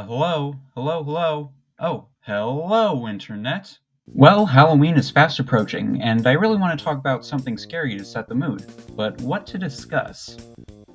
Hello. Oh, hello, Internet. Well, Halloween is fast approaching, and I really want to talk about something scary to set the mood. But what to discuss?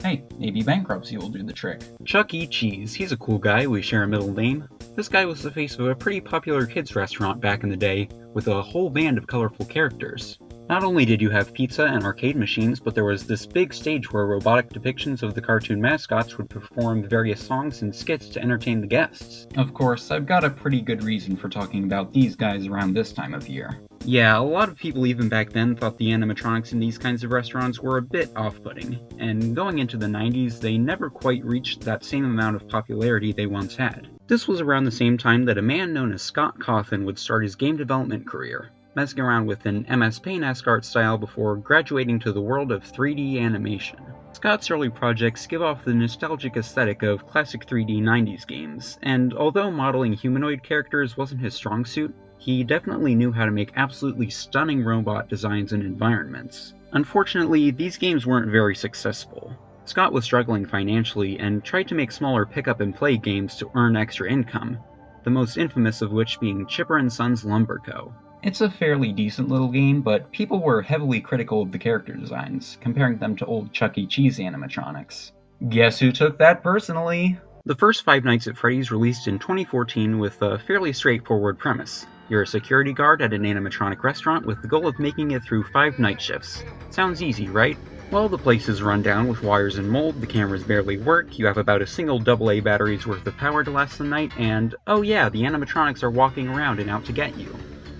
Hey, maybe bankruptcy will do the trick. Chuck E. Cheese, he's a cool guy, we share a middle name. This guy was the face of a pretty popular kids restaurant back in the day, with a whole band of colorful characters. Not only did you have pizza and arcade machines, but there was this big stage where robotic depictions of the cartoon mascots would perform various songs and skits to entertain the guests. Of course, I've got a pretty good reason for talking about these guys around this time of year. Yeah, a lot of people even back then thought the animatronics in these kinds of restaurants were a bit off-putting, and going into the 90s, they never quite reached that same amount of popularity they once had. This was around the same time that a man known as Scott Cawthon would start his game development career, messing around with an MS Paint-esque art style before graduating to the world of 3D animation. Scott's early projects give off the nostalgic aesthetic of classic 3D 90s games, and although modeling humanoid characters wasn't his strong suit, he definitely knew how to make absolutely stunning robot designs and environments. Unfortunately, these games weren't very successful. Scott was struggling financially and tried to make smaller pick-up-and-play games to earn extra income, the most infamous of which being Chipper & Sons Lumber Co. It's a fairly decent little game, but people were heavily critical of the character designs, comparing them to old Chuck E. Cheese animatronics. Guess who took that personally? The first Five Nights at Freddy's released in 2014 with a fairly straightforward premise. You're a security guard at an animatronic restaurant with the goal of making it through 5 night shifts. Sounds easy, right? Well, the place is run down with wires and mold, the cameras barely work, you have about a single AA battery's worth of power to last the night, and oh yeah, the animatronics are walking around and out to get you.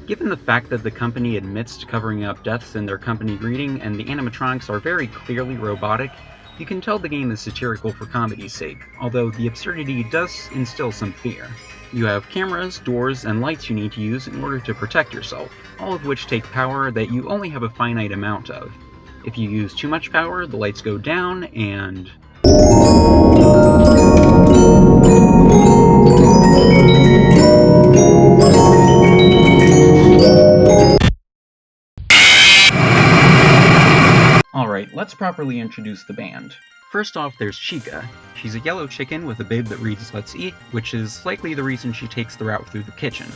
Given the fact that the company admits to covering up deaths in their company greeting and the animatronics are very clearly robotic, you can tell the game is satirical for comedy's sake, although the absurdity does instill some fear. You have cameras, doors, and lights you need to use in order to protect yourself, all of which take power that you only have a finite amount of. If you use too much power, the lights go down, and... Alright, let's properly introduce the band. First off, there's Chica. She's a yellow chicken with a bib that reads "Let's Eat," which is likely the reason she takes the route through the kitchen.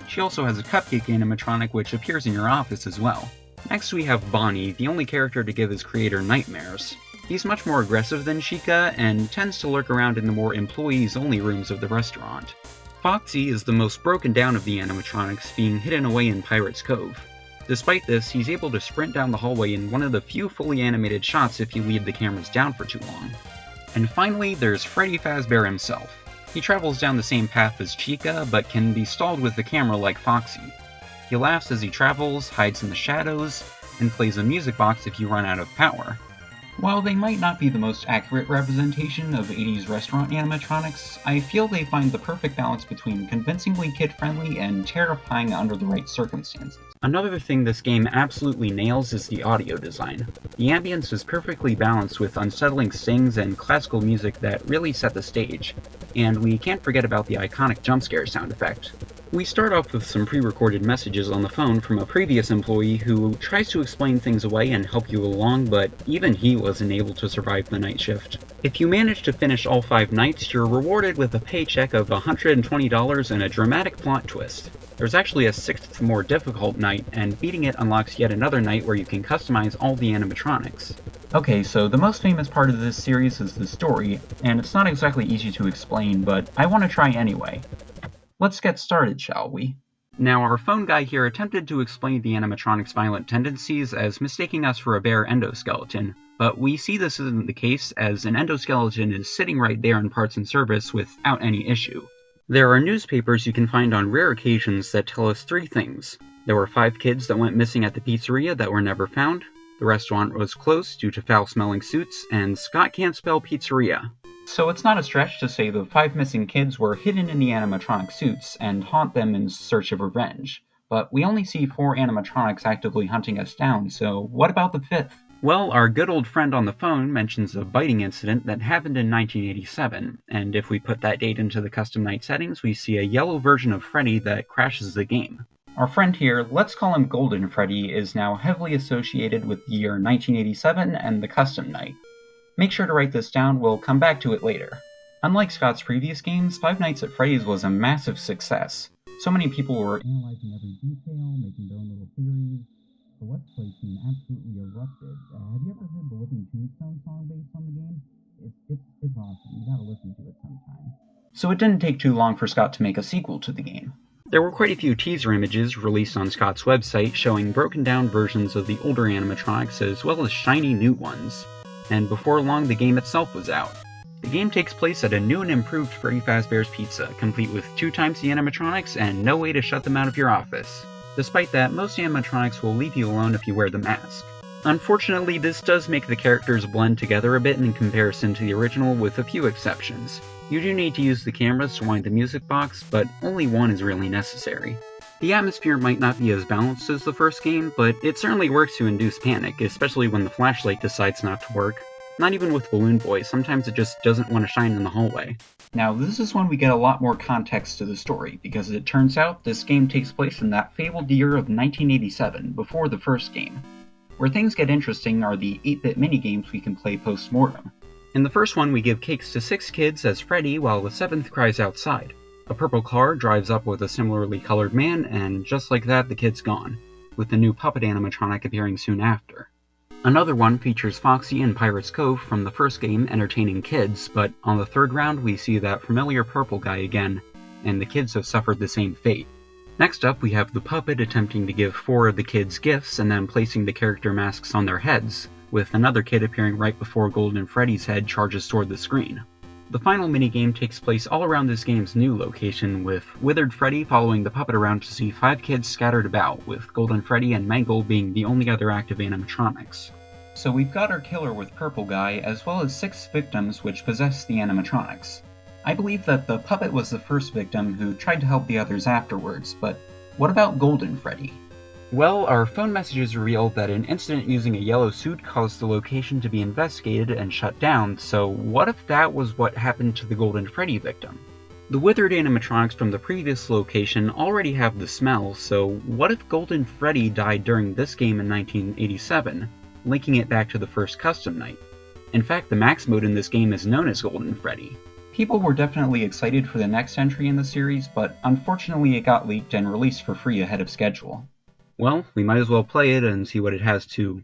She also has a cupcake animatronic which appears in your office as well. Next we have Bonnie, the only character to give his creator nightmares. He's much more aggressive than Chica, and tends to lurk around in the more employees-only rooms of the restaurant. Foxy is the most broken down of the animatronics, being hidden away in Pirate's Cove. Despite this, he's able to sprint down the hallway in one of the few fully animated shots if you leave the cameras down for too long. And finally, there's Freddy Fazbear himself. He travels down the same path as Chica, but can be stalled with the camera like Foxy. He laughs as he travels, hides in the shadows, and plays a music box if you run out of power. While they might not be the most accurate representation of 80s restaurant animatronics, I feel they find the perfect balance between convincingly kid-friendly and terrifying under the right circumstances. Another thing this game absolutely nails is the audio design. The ambience is perfectly balanced with unsettling stings and classical music that really set the stage, and we can't forget about the iconic jump scare sound effect. We start off with some pre-recorded messages on the phone from a previous employee who tries to explain things away and help you along, but even he wasn't able to survive the night shift. If you manage to finish all 5 nights, you're rewarded with a paycheck of $120 and a dramatic plot twist. There's actually a 6th more difficult night, and beating it unlocks yet another night where you can customize all the animatronics. Okay, so the most famous part of this series is the story, and it's not exactly easy to explain, but I want to try anyway. Let's get started, shall we? Now, our phone guy here attempted to explain the animatronic's violent tendencies as mistaking us for a bare endoskeleton, but we see this isn't the case as an endoskeleton is sitting right there in parts and service without any issue. There are newspapers you can find on rare occasions that tell us 3 things. There were 5 kids that went missing at the pizzeria that were never found, the restaurant was closed due to foul-smelling suits, and Scott can't spell pizzeria. So it's not a stretch to say the 5 missing kids were hidden in the animatronic suits and haunt them in search of revenge. But we only see 4 animatronics actively hunting us down, so what about the 5th? Well, our good old friend on the phone mentions a biting incident that happened in 1987, and if we put that date into the custom night settings, we see a yellow version of Freddy that crashes the game. Our friend here, let's call him Golden Freddy, is now heavily associated with the year 1987 and the custom night. Make sure to write this down, we'll come back to it later. Unlike Scott's previous games, Five Nights at Freddy's was a massive success. So many people were analyzing every detail, making their own little theories. The Let's Play scene absolutely erupted. Have you ever heard the Living Tombstone song based on the game? It's awesome. You gotta listen to it sometime. So it didn't take too long for Scott to make a sequel to the game. There were quite a few teaser images released on Scott's website showing broken down versions of the older animatronics as well as shiny new ones. And before long, the game itself was out. The game takes place at a new and improved Freddy Fazbear's Pizza, complete with 2 times the animatronics and no way to shut them out of your office. Despite that, most animatronics will leave you alone if you wear the mask. Unfortunately, this does make the characters blend together a bit in comparison to the original, with a few exceptions. You do need to use the cameras to wind the music box, but only one is really necessary. The atmosphere might not be as balanced as the first game, but it certainly works to induce panic, especially when the flashlight decides not to work. Not even with Balloon Boy, sometimes it just doesn't want to shine in the hallway. Now, this is when we get a lot more context to the story, because it turns out this game takes place in that fabled year of 1987, before the first game. Where things get interesting are the 8-bit minigames we can play post-mortem. In the first one, we give cakes to 6 kids as Freddy, while the 7th cries outside. A purple car drives up with a similarly colored man, and just like that, the kid's gone, with the new puppet animatronic appearing soon after. Another one features Foxy and Pirate's Cove from the first game entertaining kids, but on the 3rd round we see that familiar purple guy again, and the kids have suffered the same fate. Next up, we have the puppet attempting to give 4 of the kids gifts and then placing the character masks on their heads, with another kid appearing right before Golden Freddy's head charges toward the screen. The final minigame takes place all around this game's new location, with Withered Freddy following the puppet around to see 5 kids scattered about, with Golden Freddy and Mangle being the only other active animatronics. So we've got our killer with Purple Guy, as well as 6 victims which possess the animatronics. I believe that the puppet was the first victim who tried to help the others afterwards, but what about Golden Freddy? Well, our phone messages reveal that an incident using a yellow suit caused the location to be investigated and shut down, so what if that was what happened to the Golden Freddy victim? The withered animatronics from the previous location already have the smell, so what if Golden Freddy died during this game in 1987, linking it back to the first custom night? In fact, the max mode in this game is known as Golden Freddy. People were definitely excited for the next entry in the series, but unfortunately it got leaked and released for free ahead of schedule. Well, we might as well play it and see what it has to...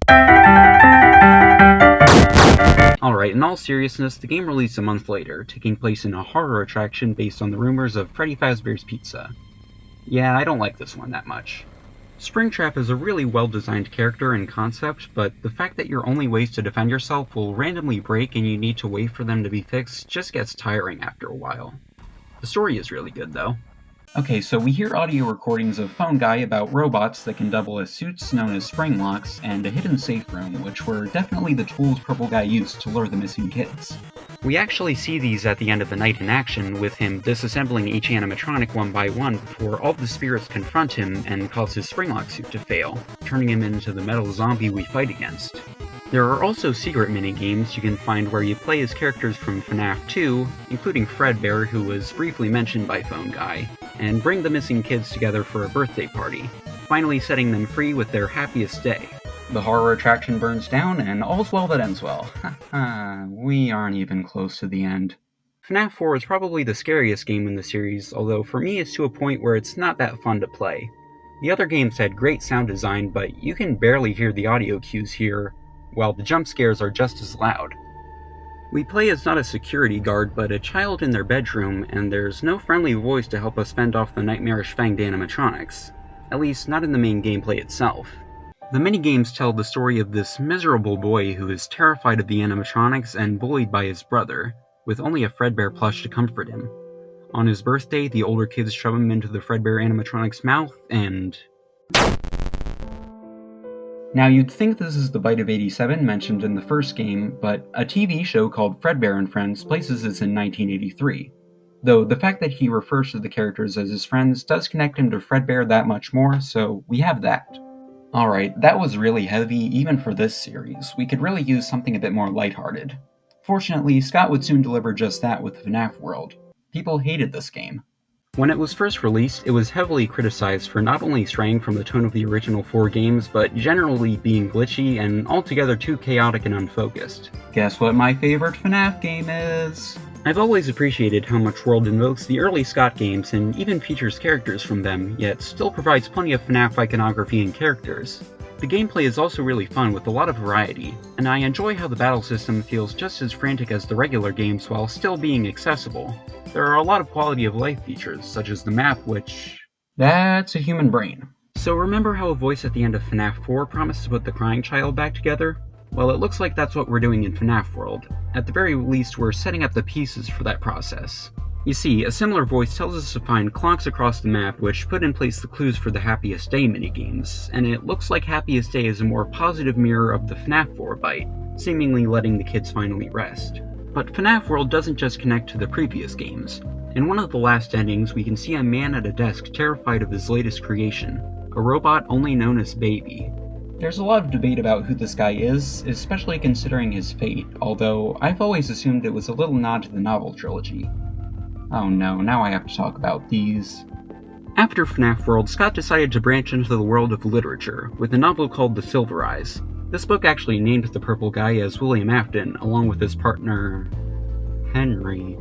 Alright, in all seriousness, the game released a month later, taking place in a horror attraction based on the rumors of Freddy Fazbear's Pizza. Yeah, I don't like this one that much. Springtrap is a really well-designed character and concept, but the fact that your only ways to defend yourself will randomly break and you need to wait for them to be fixed just gets tiring after a while. The story is really good, though. Okay, so we hear audio recordings of Phone Guy about robots that can double as suits known as spring locks, and a hidden safe room, which were definitely the tools Purple Guy used to lure the missing kids. We actually see these at the end of the night in action, with him disassembling each animatronic one by one before all the spirits confront him and cause his springlock suit to fail, turning him into the metal zombie we fight against. There are also secret minigames you can find where you play as characters from FNAF 2, including Fredbear, who was briefly mentioned by Phone Guy, and bring the missing kids together for a birthday party, finally setting them free with their happiest day. The horror attraction burns down, and all's well that ends well. Haha, we aren't even close to the end. FNAF 4 is probably the scariest game in the series, although for me it's to a point where it's not that fun to play. The other games had great sound design, but you can barely hear the audio cues here, while the jump scares are just as loud. We play as not a security guard, but a child in their bedroom, and there's no friendly voice to help us fend off the nightmarish fanged animatronics. At least, not in the main gameplay itself. The minigames tell the story of this miserable boy who is terrified of the animatronics and bullied by his brother, with only a Fredbear plush to comfort him. On his birthday, the older kids shove him into the Fredbear animatronic's mouth, and... Now you'd think this is the Bite of 87 mentioned in the first game, but a TV show called Fredbear and Friends places this in 1983. Though the fact that he refers to the characters as his friends does connect him to Fredbear that much more, so we have that. Alright, that was really heavy even for this series. We could really use something a bit more lighthearted. Fortunately, Scott would soon deliver just that with FNAF World. People hated this game. When it was first released, it was heavily criticized for not only straying from the tone of the original 4 games, but generally being glitchy and altogether too chaotic and unfocused. Guess what my favorite FNAF game is? I've always appreciated how much World invokes the early Scott games and even features characters from them, yet still provides plenty of FNAF iconography and characters. The gameplay is also really fun with a lot of variety, and I enjoy how the battle system feels just as frantic as the regular games while still being accessible. There are a lot of quality of life features, such as the map, which... that's a human brain. So remember how a voice at the end of FNAF 4 promised to put the crying child back together? Well, it looks like that's what we're doing in FNAF World. At the very least, we're setting up the pieces for that process. You see, a similar voice tells us to find clocks across the map which put in place the clues for the Happiest Day minigames, and it looks like Happiest Day is a more positive mirror of the FNAF 4 bite, seemingly letting the kids finally rest. But FNAF World doesn't just connect to the previous games. In one of the last endings, we can see a man at a desk terrified of his latest creation, a robot only known as Baby. There's a lot of debate about who this guy is, especially considering his fate, although I've always assumed it was a little nod to the novel trilogy. Oh no, now I have to talk about these. After FNAF World, Scott decided to branch into the world of literature, with a novel called The Silver Eyes. This book actually named the purple guy as William Afton, along with his partner... Henry.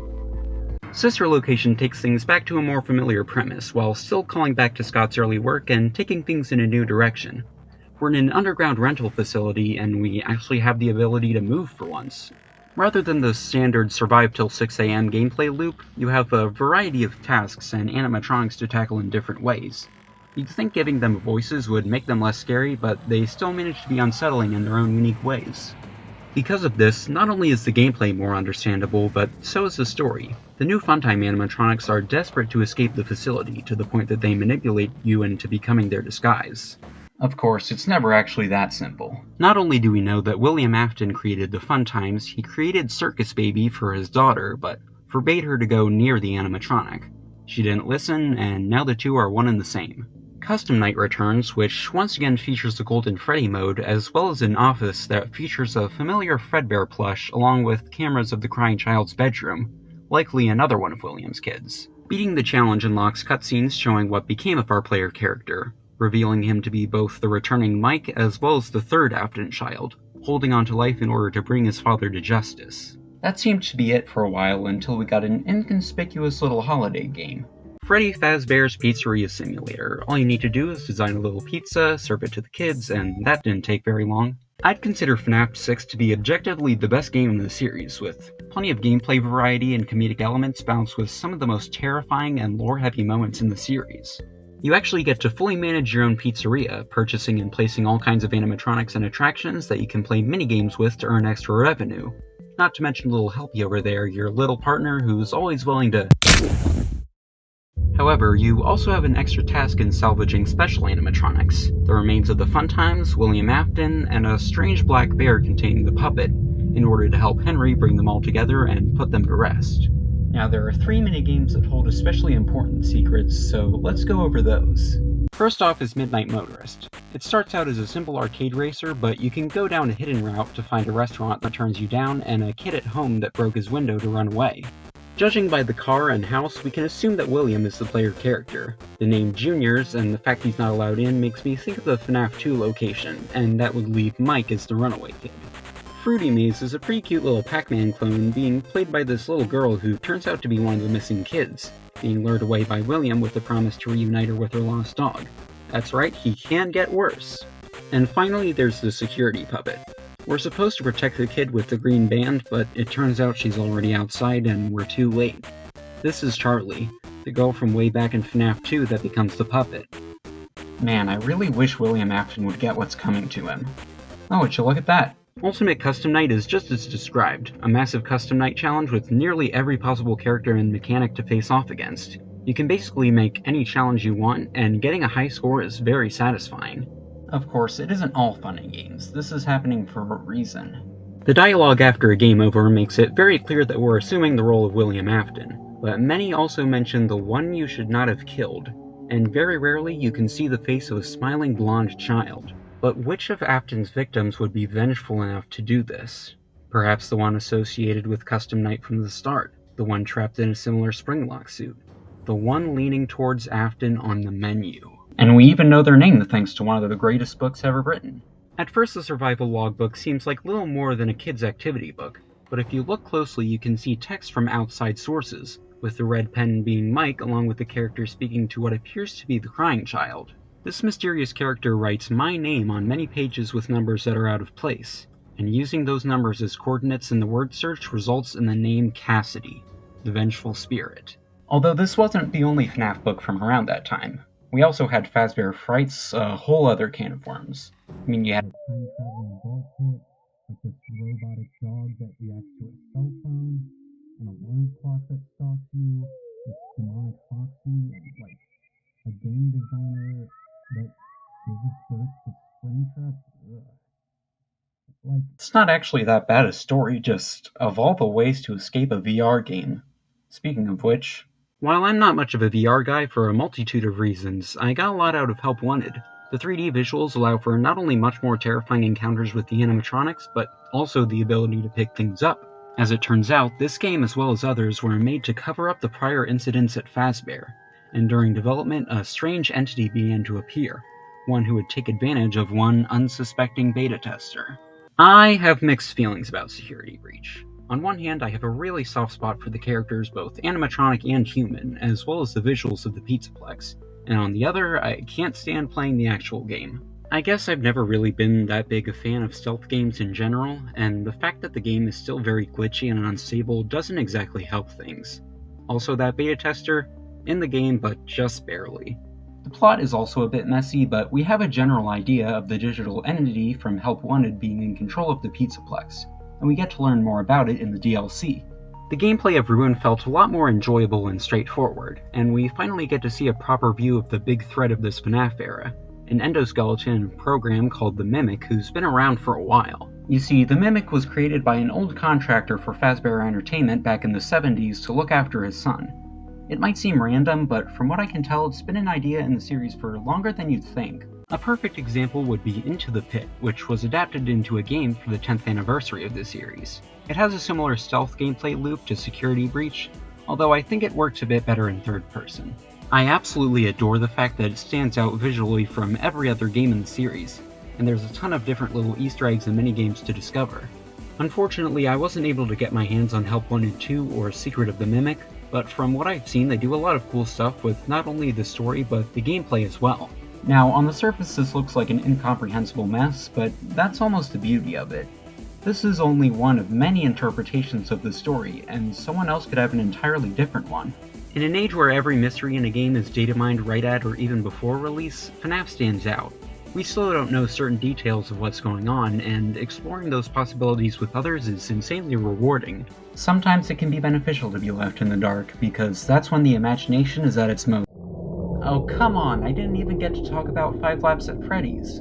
Sister Location takes things back to a more familiar premise, while still calling back to Scott's early work and taking things in a new direction. We're in an underground rental facility, and we actually have the ability to move for once. Rather than the standard survive till 6 AM gameplay loop, you have a variety of tasks and animatronics to tackle in different ways. You'd think giving them voices would make them less scary, but they still manage to be unsettling in their own unique ways. Because of this, not only is the gameplay more understandable, but so is the story. The new Funtime animatronics are desperate to escape the facility, to the point that they manipulate you into becoming their disguise. Of course, it's never actually that simple. Not only do we know that William Afton created the Funtimes, he created Circus Baby for his daughter, but forbade her to go near the animatronic. She didn't listen, and now the two are one and the same. Custom Night returns, which once again features the Golden Freddy mode, as well as an office that features a familiar Fredbear plush along with cameras of the crying child's bedroom, likely another one of William's kids. Beating the challenge unlocks cutscenes showing what became of our player character, revealing him to be both the returning Mike as well as the third Afton child, holding on to life in order to bring his father to justice. That seemed to be it for a while until we got an inconspicuous little holiday game. Freddy Fazbear's Pizzeria Simulator. All you need to do is design a little pizza, serve it to the kids, and that didn't take very long. I'd consider FNAF 6 to be objectively the best game in the series, with plenty of gameplay variety and comedic elements balanced with some of the most terrifying and lore-heavy moments in the series. You actually get to fully manage your own pizzeria, purchasing and placing all kinds of animatronics and attractions that you can play minigames with to earn extra revenue. Not to mention little helpy over there, your little partner who's always willing to... However, you also have an extra task in salvaging special animatronics, the remains of the Funtimes, William Afton, and a strange black bear containing the puppet, in order to help Henry bring them all together and put them to rest. Now there are 3 minigames that hold especially important secrets, so let's go over those. First off is Midnight Motorist. It starts out as a simple arcade racer, but you can go down a hidden route to find a restaurant that turns you down and a kid at home that broke his window to run away. Judging by the car and house, we can assume that William is the player character. The name Juniors and the fact he's not allowed in makes me think of the FNAF 2 location, and that would leave Mike as the runaway kid. Fruity Maze is a pretty cute little Pac-Man clone being played by this little girl who turns out to be one of the missing kids, being lured away by William with the promise to reunite her with her lost dog. That's right, he can get worse. And finally, there's the security puppet. We're supposed to protect the kid with the green band, but it turns out she's already outside and we're too late. This is Charlie, the girl from way back in FNAF 2 that becomes the puppet. Man, I really wish William Afton would get what's coming to him. Oh, would you look at that? Ultimate Custom Night is just as described, a massive Custom Night challenge with nearly every possible character and mechanic to face off against. You can basically make any challenge you want, and getting a high score is very satisfying. Of course, it isn't all fun and games. This is happening for a reason. The dialogue after a game over makes it very clear that we're assuming the role of William Afton, but many also mention the one you should not have killed, and very rarely you can see the face of a smiling blonde child. But which of Afton's victims would be vengeful enough to do this? Perhaps the one associated with Custom Night from the start, the one trapped in a similar Springlock suit, the one leaning towards Afton on the menu. And we even know their name thanks to one of the greatest books ever written. At first, the survival logbook seems like little more than a kid's activity book, but if you look closely you can see text from outside sources, with the red pen being Mike along with the character speaking to what appears to be the crying child. This mysterious character writes my name on many pages with numbers that are out of place, and using those numbers as coordinates in the word search results in the name Cassidy, the Vengeful Spirit. Although this wasn't the only FNAF book from around that time. We also had Fazbear Frights, a whole other can of worms. I mean, you had a time-traveling ball pit, like this robotic dog that reacts to a cell phone, an alarm clock that stalks you, this demonic Foxy, and like a game designer that gives birth to Springtrap. Like, it's not actually that bad a story, just of all the ways to escape a VR game. Speaking of which, while I'm not much of a VR guy for a multitude of reasons, I got a lot out of Help Wanted. The 3D visuals allow for not only much more terrifying encounters with the animatronics, but also the ability to pick things up. As it turns out, this game as well as others were made to cover up the prior incidents at Fazbear, and during development a strange entity began to appear, one who would take advantage of one unsuspecting beta tester. I have mixed feelings about Security Breach. On one hand, I have a really soft spot for the characters, both animatronic and human, as well as the visuals of the Pizzaplex, and on the other, I can't stand playing the actual game. I guess I've never really been that big a fan of stealth games in general, and the fact that the game is still very glitchy and unstable doesn't exactly help things. Also, that beta tester, in the game, but just barely. The plot is also a bit messy, but we have a general idea of the digital entity from Help Wanted being in control of the Pizzaplex, and we get to learn more about it in the DLC. The gameplay of Ruin felt a lot more enjoyable and straightforward, and we finally get to see a proper view of the big threat of this FNAF era, an endoskeleton program called the Mimic who's been around for a while. You see, the Mimic was created by an old contractor for Fazbear Entertainment back in the 70s to look after his son. It might seem random, but from what I can tell, it's been an idea in the series for longer than you'd think. A perfect example would be Into the Pit, which was adapted into a game for the 10th anniversary of the series. It has a similar stealth gameplay loop to Security Breach, although I think it works a bit better in third person. I absolutely adore the fact that it stands out visually from every other game in the series, and there's a ton of different little Easter eggs and minigames to discover. Unfortunately, I wasn't able to get my hands on Help Wanted 2 or Secret of the Mimic, but from what I've seen they do a lot of cool stuff with not only the story but the gameplay as well. Now, on the surface this looks like an incomprehensible mess, but that's almost the beauty of it. This is only one of many interpretations of the story, and someone else could have an entirely different one. In an age where every mystery in a game is data mined right at or even before release, FNAF stands out. We still don't know certain details of what's going on, and exploring those possibilities with others is insanely rewarding. Sometimes it can be beneficial to be left in the dark, because that's when the imagination is at its most. Oh come on, I didn't even get to talk about 5 Laps at Freddy's.